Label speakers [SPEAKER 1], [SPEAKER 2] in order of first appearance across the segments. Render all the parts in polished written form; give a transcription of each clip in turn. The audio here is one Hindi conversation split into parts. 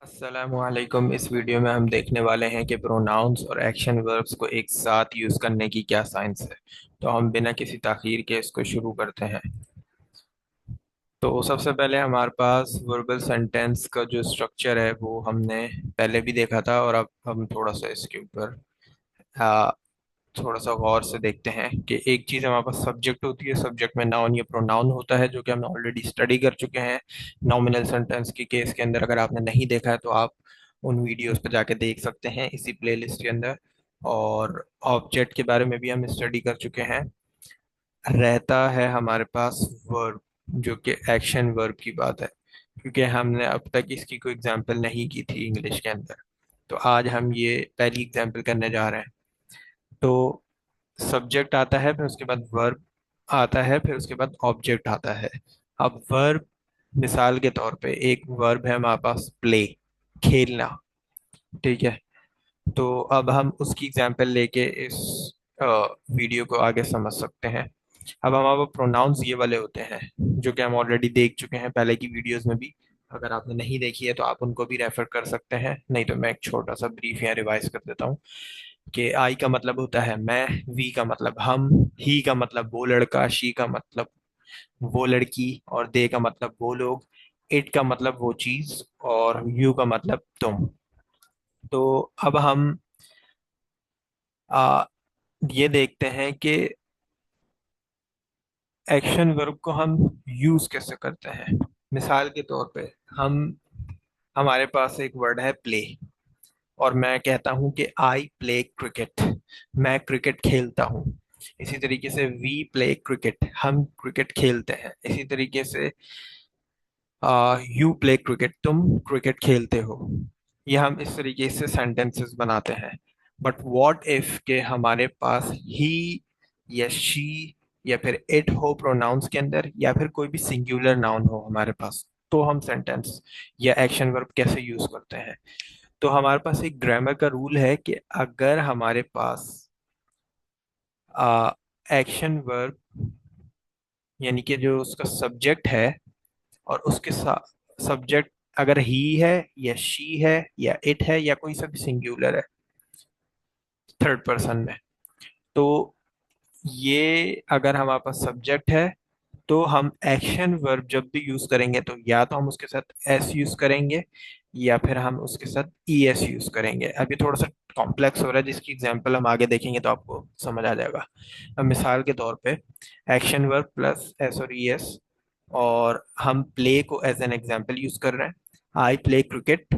[SPEAKER 1] अस्सलामुअलैकुम। इस वीडियो में हम देखने वाले हैं कि प्रोनाउंस और एक्शन वर्ब्स को एक साथ यूज़ करने की क्या साइंस है। तो हम बिना किसी ताख़ीर के इसको शुरू करते हैं। तो सबसे पहले हमारे पास वर्बल सेंटेंस का जो स्ट्रक्चर है वो हमने पहले भी देखा था, और अब हम थोड़ा सा इसके ऊपर आ, थोड़ा सा गौर से देखते हैं कि एक चीज़ हमारे पास सब्जेक्ट होती है, सब्जेक्ट में नाउन या प्रोनाउन होता है, जो कि हम ऑलरेडी स्टडी कर चुके हैं नॉमिनल सेंटेंस के केस के अंदर। अगर आपने नहीं देखा है तो आप उन वीडियोस पर जाके देख सकते हैं इसी प्लेलिस्ट के अंदर। और ऑब्जेक्ट के बारे में भी हम स्टडी कर चुके हैं। रहता है हमारे पास वर्ब, जो कि एक्शन वर्ब की बात है, क्योंकि हमने अब तक इसकी कोई एग्जांपल नहीं की थी इंग्लिश के अंदर। तो आज हम ये पहली एग्जांपल करने जा रहे हैं। तो सब्जेक्ट आता है, फिर उसके बाद वर्ब आता है, फिर उसके बाद ऑब्जेक्ट आता है। अब वर्ब, मिसाल के तौर पे एक वर्ब है हमारे पास प्ले, खेलना। ठीक है। तो अब हम उसकी एग्जांपल लेके इस वीडियो को आगे समझ सकते हैं। अब हमारे प्रोनाउंस ये वाले होते हैं, जो कि हम ऑलरेडी देख चुके हैं पहले की वीडियोस में भी। अगर आपने नहीं देखी है तो आप उनको भी रेफर कर सकते हैं, नहीं तो मैं एक छोटा सा ब्रीफ यहाँ रिवाइज कर देता हूँ। कि आई का मतलब होता है मैं, वी का मतलब हम, ही का मतलब वो लड़का, शी का मतलब वो लड़की, और दे का मतलब वो लोग, इट का मतलब वो चीज, और यू का मतलब तुम। तो अब हम आ, ये देखते हैं कि एक्शन वर्ब को हम यूज कैसे करते हैं। मिसाल के तौर पे हम हमारे पास एक वर्ड है प्ले, और मैं कहता हूं कि आई प्ले क्रिकेट, मैं क्रिकेट खेलता हूं। इसी तरीके से वी प्ले क्रिकेट, हम क्रिकेट खेलते हैं। इसी तरीके से यू प्ले क्रिकेट, तुम क्रिकेट खेलते हो। ये हम इस तरीके से सेंटेंसेस बनाते हैं। बट व्हाट इफ के हमारे पास ही या शी या फिर इट हो प्रोनाउंस के अंदर, या फिर कोई भी सिंगुलर नाउन हो हमारे पास, तो हम सेंटेंस या एक्शन वर्ब कैसे यूज करते हैं। तो हमारे पास एक ग्रामर का रूल है कि अगर हमारे पास एक्शन वर्ब, यानी कि जो उसका सब्जेक्ट है और उसके साथ सब्जेक्ट अगर ही है या शी है या इट है या कोई सा भी सिंगुलर है थर्ड पर्सन में, तो ये अगर हमारे पास सब्जेक्ट है तो हम एक्शन वर्ब जब भी यूज करेंगे तो या तो हम उसके साथ एस यूज करेंगे, या फिर हम उसके साथ ई एस यूज करेंगे। अभी थोड़ा सा कॉम्प्लेक्स हो रहा है, जिसकी एग्जांपल हम आगे देखेंगे तो आपको समझ आ जाएगा। अब मिसाल के तौर पे एक्शन वर्ब प्लस एस और ई एस, और हम प्ले को एज एन एग्जांपल यूज कर रहे हैं। I play cricket,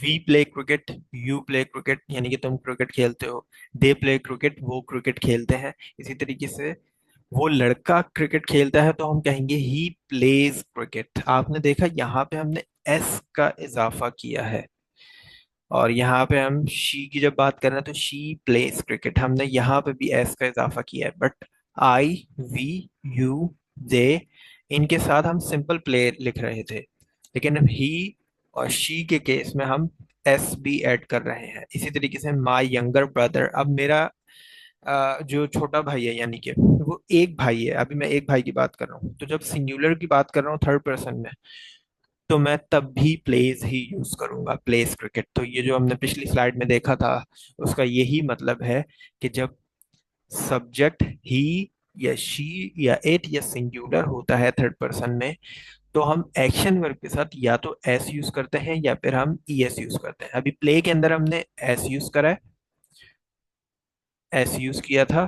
[SPEAKER 1] we play cricket, you play cricket यानी कि तुम क्रिकेट खेलते हो, दे प्ले क्रिकेट वो क्रिकेट खेलते हैं। इसी तरीके से वो लड़का क्रिकेट खेलता है तो हम कहेंगे ही प्लेज क्रिकेट। आपने देखा यहाँ पे हमने एस का इजाफा किया है, और यहाँ पे हम शी की जब बात कर रहे हैं तो शी प्लेज क्रिकेट, हमने यहाँ पे भी एस का इजाफा किया है। बट आई, वी, यू, दे, इनके साथ हम सिंपल प्ले लिख रहे थे, लेकिन अब ही और शी के केस में हम एस भी ऐड कर रहे हैं। इसी तरीके से माई यंगर ब्रदर, अब मेरा जो छोटा भाई है, यानी कि वो एक भाई है, अभी मैं एक भाई की बात कर रहा हूँ, तो जब सिंगुलर की बात कर रहा हूँ थर्ड पर्सन में, तो मैं तब भी प्लेज ही यूज करूंगा, प्लेज क्रिकेट। तो ये जो हमने पिछली स्लाइड में देखा था, उसका यही मतलब है कि जब सब्जेक्ट ही या शी या इट या सिंगुलर होता है थर्ड पर्सन में, तो हम एक्शन वर्ब के साथ या तो एस यूज करते हैं या फिर हम ई एस यूज करते हैं। अभी प्ले के अंदर हमने एस यूज करा है, एस यूज किया था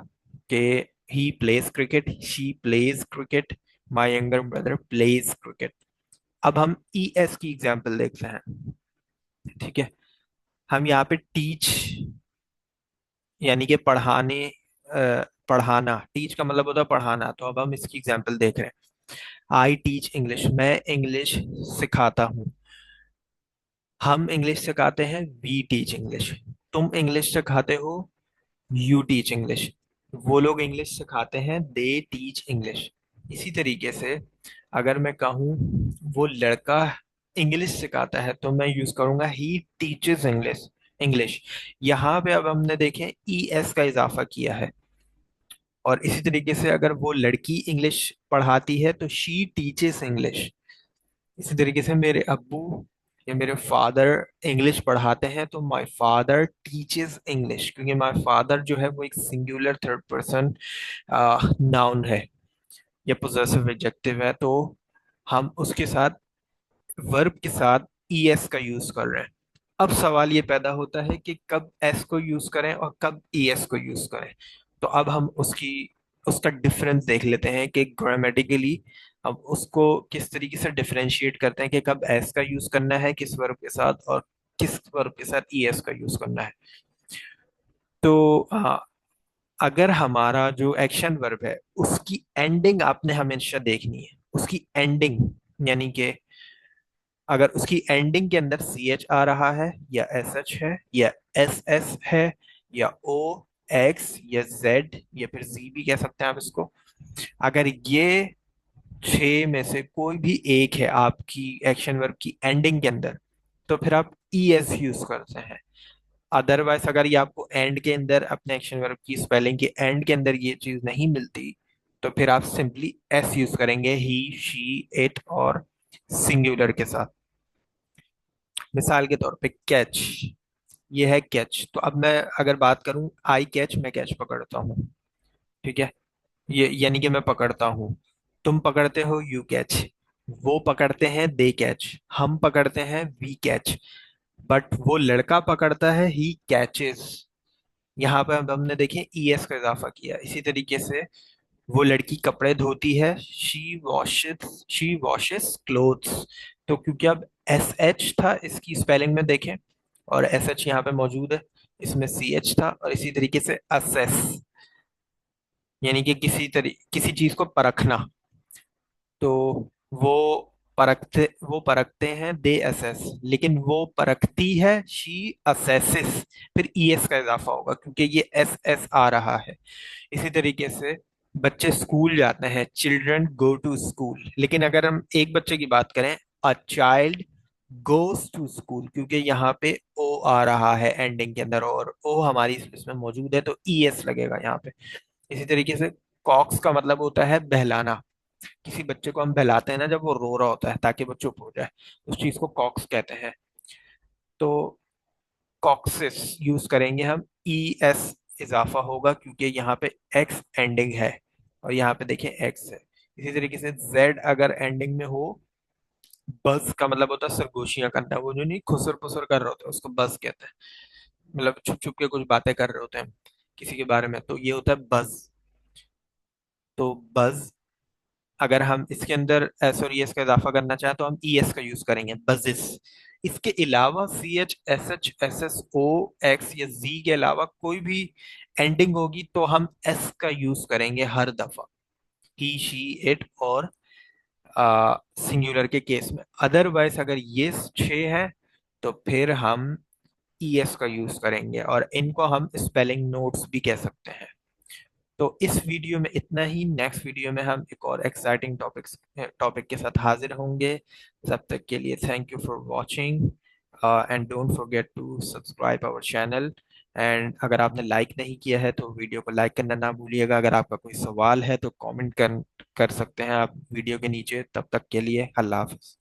[SPEAKER 1] कि he plays cricket, she plays cricket, my younger brother pledge cricket. अब हम ई एस की एग्जाम्पल देखते हैं। ठीक है। हम यहाँ पे टीच, यानी कि पढ़ाने, पढ़ाना, टीच का मतलब होता है पढ़ाना, तो अब हम इसकी एग्जाम्पल देख रहे हैं। आई टीच इंग्लिश, मैं इंग्लिश सिखाता हूँ। हम इंग्लिश सिखाते हैं, वी टीच इंग्लिश। तुम इंग्लिश सिखाते हो, यू टीच इंग्लिश। वो लोग इंग्लिश सिखाते हैं, दे टीच इंग्लिश। इसी तरीके से अगर मैं कहूँ वो लड़का इंग्लिश सिखाता है, तो मैं यूज करूंगा ही टीचेस इंग्लिश। इंग्लिश यहाँ पे अब हमने देखें ई एस का इजाफा किया है। और इसी तरीके से अगर वो लड़की इंग्लिश पढ़ाती है तो शी टीचेस इंग्लिश। इसी तरीके से मेरे अब्बू या मेरे फादर इंग्लिश पढ़ाते हैं, तो माय फादर टीचेस इंग्लिश, क्योंकि माय फादर जो है वो एक सिंगुलर थर्ड पर्सन नाउन है या पोजेसिव एडजेक्टिव है, तो हम उसके साथ वर्ब के साथ ईएस का यूज कर रहे हैं। अब सवाल ये पैदा होता है कि कब एस को यूज करें और कब ईएस को यूज करें। तो अब हम उसकी उसका डिफरेंस देख लेते हैं कि ग्रामेटिकली हम उसको किस तरीके से डिफरेंशिएट करते हैं कि कब एस का यूज करना है किस वर्ब के साथ और किस वर्ब के साथ ईएस का यूज करना है। तो अगर हमारा जो एक्शन वर्ब है उसकी एंडिंग आपने हमेशा देखनी है, उसकी एंडिंग, यानी कि अगर उसकी एंडिंग के अंदर सी एच आ रहा है या एस एच है या एस एस है या ओ एक्स या जेड या फिर जी भी कह सकते हैं आप इसको, अगर ये छह में से कोई भी एक है आपकी एक्शन वर्ब की एंडिंग के अंदर, तो फिर आप ई एस यूज करते हैं। अदरवाइज अगर ये आपको एंड के अंदर अपने एक्शन वर्ब की स्पेलिंग के एंड के अंदर ये चीज नहीं मिलती, तो फिर आप सिंपली एस यूज करेंगे, ही शी इट और सिंगुलर के साथ। मिसाल के तौर पे कैच, ये है कैच, तो अब मैं अगर बात करूं आई कैच, मैं कैच पकड़ता हूँ, ठीक है, ये यानी कि मैं पकड़ता हूँ। तुम पकड़ते हो यू कैच, वो पकड़ते हैं दे कैच, हम पकड़ते हैं वी कैच, बट वो लड़का पकड़ता है ही कैचेस। यहाँ पे अब हमने देखे ईएस का इजाफा किया। इसी तरीके से वो लड़की कपड़े धोती है, शी वॉशेस क्लोथ्स। तो क्योंकि अब एस एच था इसकी स्पेलिंग में देखें और एस एच यहाँ पे मौजूद है, इसमें सी एच था, और इसी तरीके से असेस, यानी कि किसी चीज को परखना। तो वो वो परखते हैं दे असेस, लेकिन वो परखती है शी असेसिस, फिर ईएस का इजाफा होगा क्योंकि ये एस एस आ रहा है। इसी तरीके से बच्चे स्कूल जाते हैं, चिल्ड्रन गो टू स्कूल, लेकिन अगर हम एक बच्चे की बात करें, a child goes to school, क्योंकि यहाँ पे ओ आ रहा है एंडिंग के अंदर और ओ हमारी इसमें मौजूद है, तो ई एस लगेगा यहाँ पे। इसी तरीके से कॉक्स का मतलब होता है बहलाना। किसी बच्चे को हम बहलाते हैं ना जब वो रो रहा होता है ताकि वो चुप हो जाए, उस चीज को कॉक्स कहते हैं। तो कॉक्सिस यूज करेंगे हम, ई एस इजाफा होगा क्योंकि यहाँ पे एक्स एंडिंग है और यहाँ पे देखिए एक्स है। इसी तरीके से जेड अगर एंडिंग में हो, बस का मतलब होता है सरगोशियां करना, वो जो नहीं खुसर पुसर कर रहे होते हैं उसको बस कहते हैं, मतलब छुप छुप के कुछ बातें कर रहे होते हैं किसी के बारे में, तो ये होता है बज। तो बज, अगर हम इसके अंदर एस और एस का इजाफा करना चाहें तो हम ई एस का यूज करेंगे, बजिस। इसके अलावा C H S H S S O X या जी के अलावा कोई भी एंडिंग होगी तो हम एस का यूज करेंगे हर दफा, ही शी इट और सिंगुलर के केस में। अदरवाइज अगर ये छह है तो फिर हम ई एस का यूज करेंगे और इनको हम स्पेलिंग नोट्स भी कह सकते हैं। तो इस वीडियो में इतना ही, नेक्स्ट वीडियो में हम एक और एक्साइटिंग टॉपिक के साथ हाजिर होंगे। तब तक के लिए thank you for watching and don't forget to subscribe our channel. And अगर आपने लाइक नहीं किया है तो वीडियो को लाइक करना ना भूलिएगा। अगर आपका कोई सवाल है तो कमेंट कर सकते हैं आप वीडियो के नीचे। तब तक के लिए अल्लाह हाफिज।